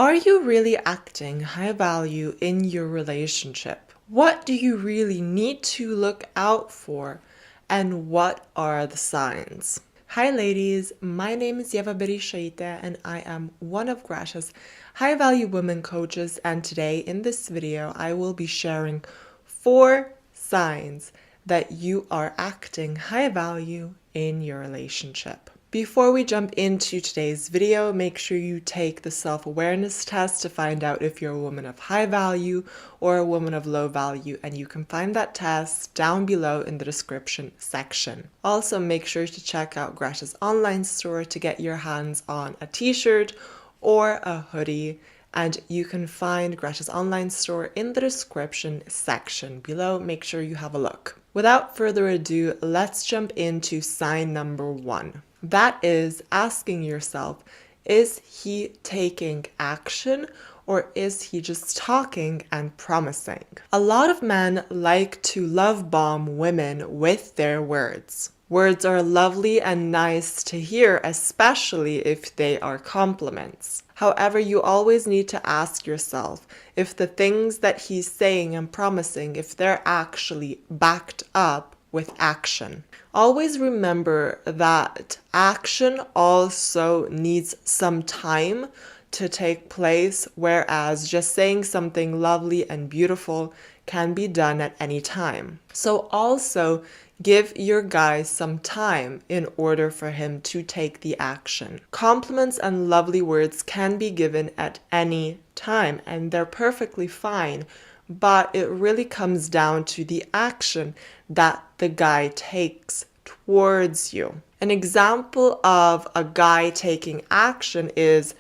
Are you really acting high value in your relationship? What do you really need to look out for? And what are the signs? Hi ladies, my name is Ieva Bereisaite and I am one of Greta's high value women coaches, and today in this video I will be sharing 4 signs that you are acting high value in your relationship. Before we jump into today's video, make sure you take the self-awareness test to find out if you're a woman of high value or a woman of low value, and you can find that test down below in the description section. Also, make sure to check out Greta's online store to get your hands on a t-shirt or a hoodie, and you can find Greta's online store in the description section below. Make sure you have a look. Without further ado, let's jump into sign number 1. That is asking yourself, is he taking action or is he just talking and promising? A lot of men like to love bomb women with their words. Words are lovely and nice to hear, especially if they are compliments. However, you always need to ask yourself if the things that he's saying and promising, if they're actually backed up with action. Always remember that action also needs some time to take place, whereas just saying something lovely and beautiful can be done at any time. So also give your guy some time in order for him to take the action. Compliments and lovely words can be given at any time and they're perfectly fine, but it really comes down to the action that the guy takes towards you. An example of a guy taking action is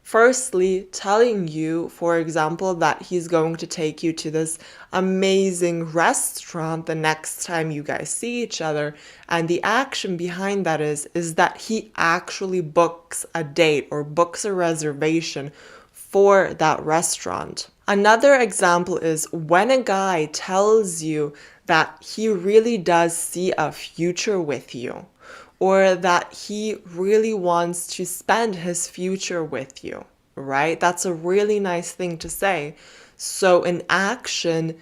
firstly telling you, for example, that he's going to take you to this amazing restaurant the next time you guys see each other, and the action behind that is that he actually books a date or books a reservation for that restaurant. Another example is when a guy tells you that he really does see a future with you, or that he really wants to spend his future with you, right? That's a really nice thing to say. So an action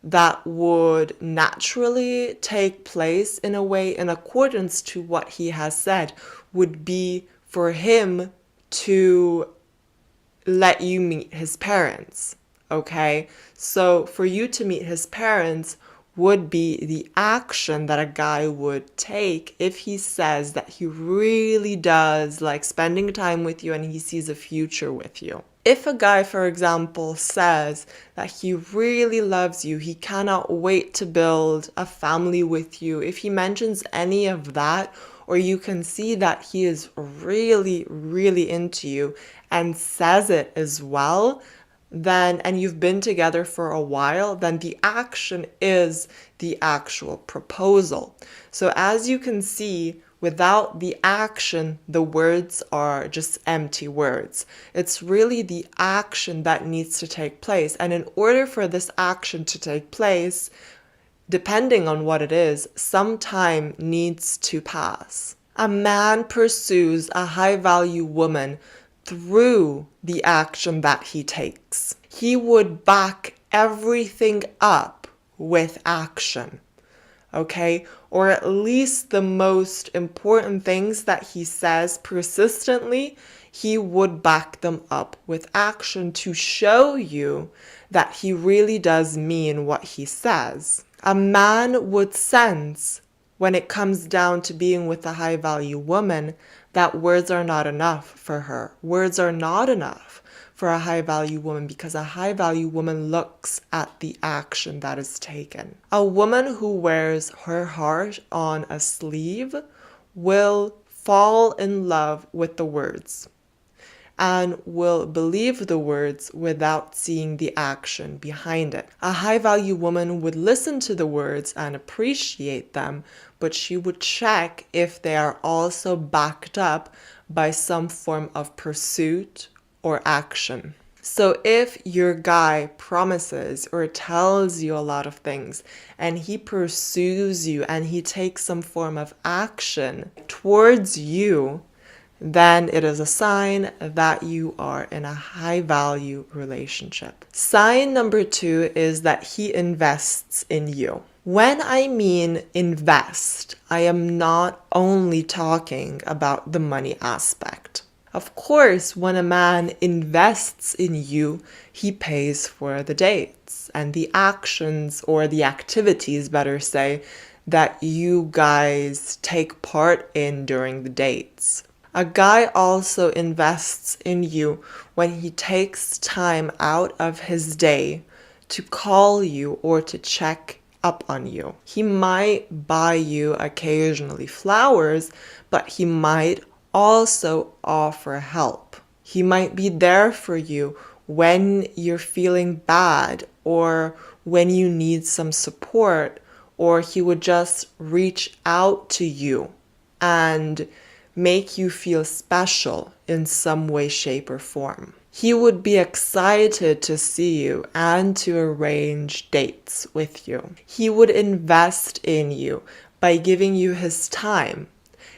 that would naturally take place in a way in accordance to what he has said would be for him to let you meet his parents, okay? So for you to meet his parents would be the action that a guy would take if he says that he really does like spending time with you and he sees a future with you. If a guy, for example, says that he really loves you, he cannot wait to build a family with you, if he mentions any of that, or you can see that he is really, really into you and says it as well, then, and you've been together for a while, then the action is the actual proposal. So as you can see, without the action, the words are just empty words. It's really the action that needs to take place. And in order for this action to take place, depending on what it is, some time needs to pass. A man pursues a high-value woman through the action that he takes. He would back everything up with action, okay? Or at least the most important things that he says persistently, he would back them up with action to show you that he really does mean what he says. A man would sense when it comes down to being with a high-value woman that words are not enough for her. Words are not enough for a high-value woman because a high-value woman looks at the action that is taken. A woman who wears her heart on a sleeve will fall in love with the words and will believe the words without seeing the action behind it. A high-value woman would listen to the words and appreciate them, but she would check if they are also backed up by some form of pursuit or action. So if your guy promises or tells you a lot of things and he pursues you and he takes some form of action towards you, then it is a sign that you are in a high value relationship. Sign number 2 is that he invests in you. When I mean invest, I am not only talking about the money aspect. Of course, when a man invests in you, he pays for the dates and the actions, or the activities, better say, that you guys take part in during the dates. A guy also invests in you when he takes time out of his day to call you or to check up on you. He might buy you occasionally flowers, but he might also offer help. He might be there for you when you're feeling bad or when you need some support, or he would just reach out to you and make you feel special in some way, shape, or form. He would be excited to see you and to arrange dates with you. He would invest in you by giving you his time,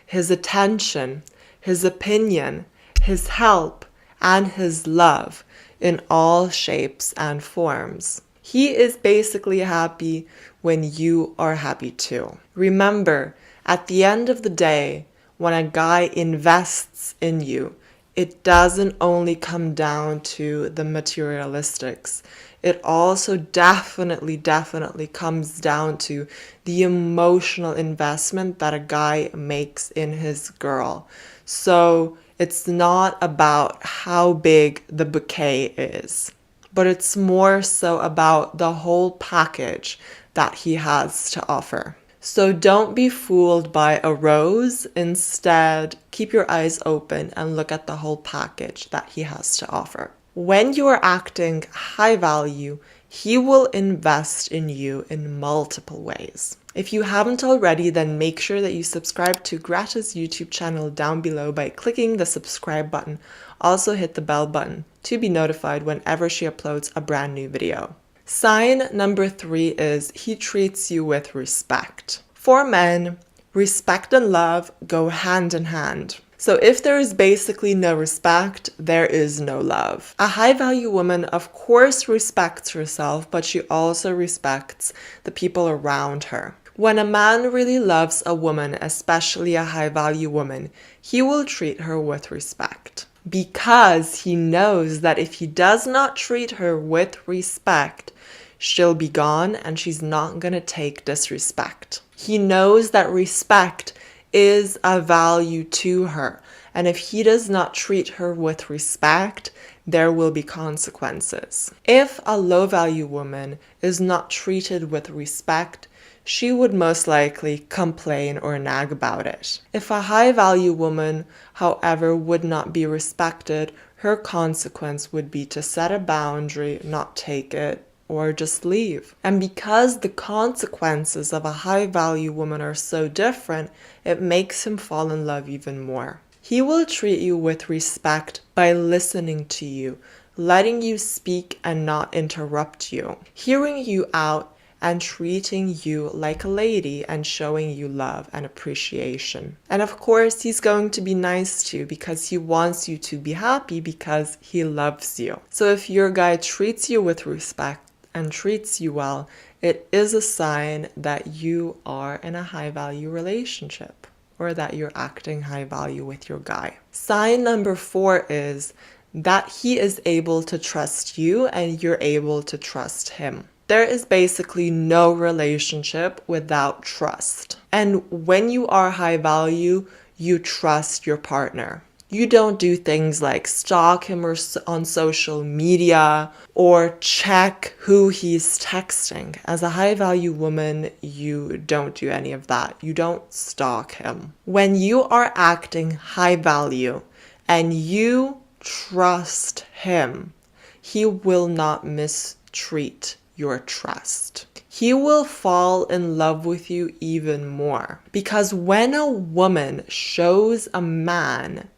his attention, his opinion, his help, and his love in all shapes and forms. He is basically happy when you are happy too. Remember, at the end of the day, when a guy invests in you, it doesn't only come down to the materialistics. It also definitely comes down to the emotional investment that a guy makes in his girl. So it's not about how big the bouquet is, but it's more so about the whole package that he has to offer. So don't be fooled by a rose. Instead, keep your eyes open and look at the whole package that he has to offer. When you are acting high value, he will invest in you in multiple ways. If you haven't already, then make sure that you subscribe to Greta's YouTube channel down below by clicking the subscribe button. Also hit the bell button to be notified whenever she uploads a brand new video. Sign number 3 is he treats you with respect. For men, respect and love go hand in hand. So if there is basically no respect, there is no love. A high value woman, of course, respects herself, but she also respects the people around her. When a man really loves a woman, especially a high value woman, he will treat her with respect, because he knows that if he does not treat her with respect, she'll be gone and she's not gonna take disrespect. He knows that respect is a value to her, and if he does not treat her with respect, there will be consequences. If a low value woman is not treated with respect, she would most likely complain or nag about it. If a high value woman, however, would not be respected, her consequence would be to set a boundary, not take it, or just leave. And because the consequences of a high value woman are so different, it makes him fall in love even more. He will treat you with respect by listening to you, letting you speak and not interrupt you, hearing you out and treating you like a lady and showing you love and appreciation. And of course, he's going to be nice to you because he wants you to be happy because he loves you. So if your guy treats you with respect and treats you well, it is a sign that you are in a high value relationship, or that you're acting high value with your guy. Sign number 4 is that he is able to trust you and you're able to trust him. There is basically no relationship without trust. And when you are high value, you trust your partner. You don't do things like stalk him on social media or check who he's texting. As a high value woman, you don't do any of that. You don't stalk him. When you are acting high value and you trust him, he will not mistreat your trust. He will fall in love with you even more. Because when a woman shows a man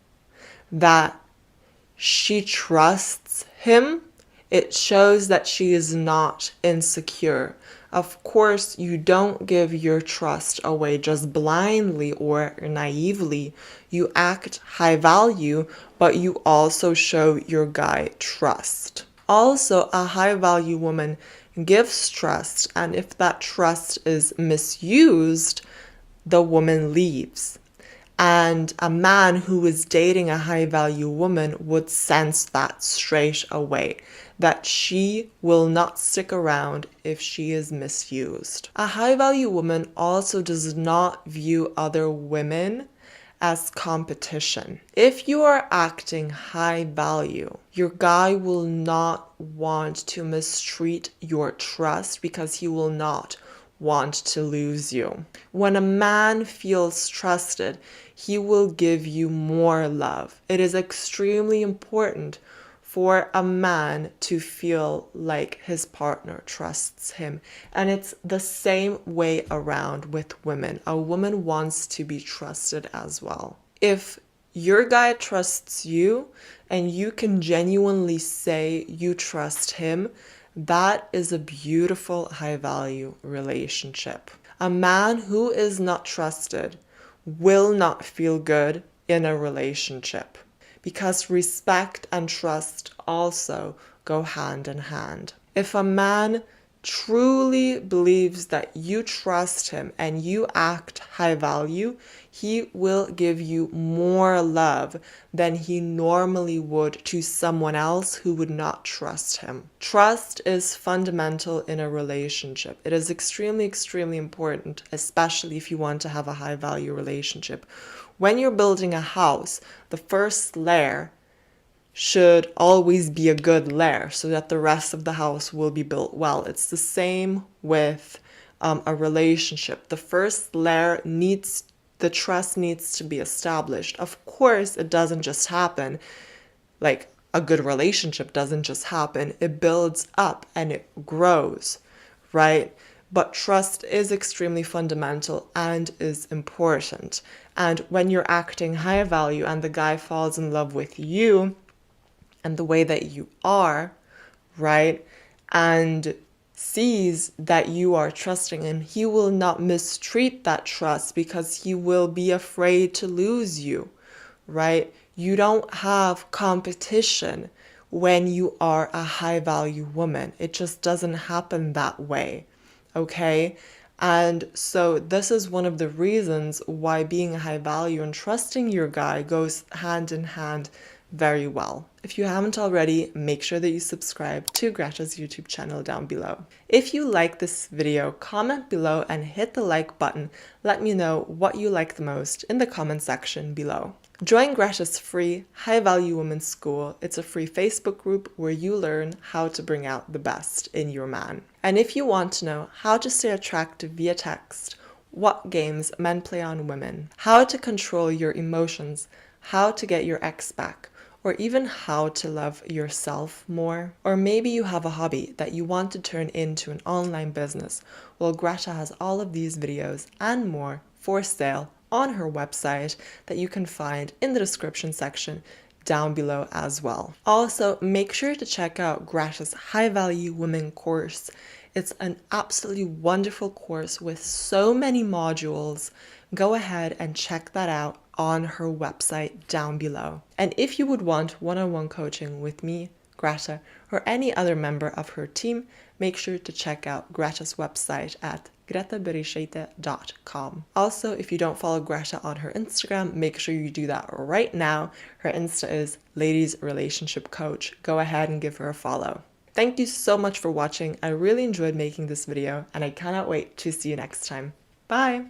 that she trusts him, It shows that she is not insecure. Of course, you don't give your trust away just blindly or naively. You act high value, but you also show your guy trust. Also, a high value woman gives trust, and if that trust is misused, the woman leaves. And a man who is dating a high value woman would sense that straight away, that she will not stick around if she is misused. A high value woman also does not view other women as competition. If you are acting high value, your guy will not want to mistreat your trust because he will not want to lose you. When a man feels trusted, he will give you more love. It is extremely important for a man to feel like his partner trusts him. And it's the same way around with women. A woman wants to be trusted as well. If your guy trusts you and you can genuinely say you trust him, that is a beautiful high value relationship. A man who is not trusted will not feel good in a relationship, because respect and trust also go hand in hand. If a man truly believes that you trust him and you act high value, he will give you more love than he normally would to someone else who would not trust him. Trust is fundamental in a relationship. It is extremely, extremely important, especially if you want to have a high value relationship. When you're building a house, the first layer should always be a good layer so that the rest of the house will be built well. It's the same with a relationship. The first layer the trust needs to be established. Of course, it doesn't just happen. Like, a good relationship doesn't just happen. It builds up and it grows, right? But trust is extremely fundamental and is important. And when you're acting high value and the guy falls in love with you and the way that you are, right, and sees that you are trusting him, he will not mistreat that trust because he will be afraid to lose you, right? You don't have competition when you are a high value woman. It just doesn't happen that way, okay? And so this is one of the reasons why being a high value and trusting your guy goes hand in hand very well. If you haven't already, make sure that you subscribe to Greta's YouTube channel down below. If you like this video, comment below and hit the like button. Let me know what you like the most in the comment section below. Join Greta's free High Value Women's School. It's a free Facebook group where you learn how to bring out the best in your man. And if you want to know how to stay attractive via text, what games men play on women, how to control your emotions, how to get your ex back, or even how to love yourself more. Or maybe you have a hobby that you want to turn into an online business. Well, Greta has all of these videos and more for sale on her website that you can find in the description section down below as well. Also, make sure to check out Greta's High Value Women course. It's an absolutely wonderful course with so many modules. Go ahead and check that out on her website down below. And if you would want one-on-one coaching with me, Greta, or any other member of her team, make sure to check out Greta's website at Bereisaite.com. Also, if you don't follow Greta on her Instagram, make sure you do that right now. Her Insta is Ladies Relationship Coach. Go ahead and give her a follow. Thank you so much for watching. I really enjoyed making this video and I cannot wait to see you next time. Bye!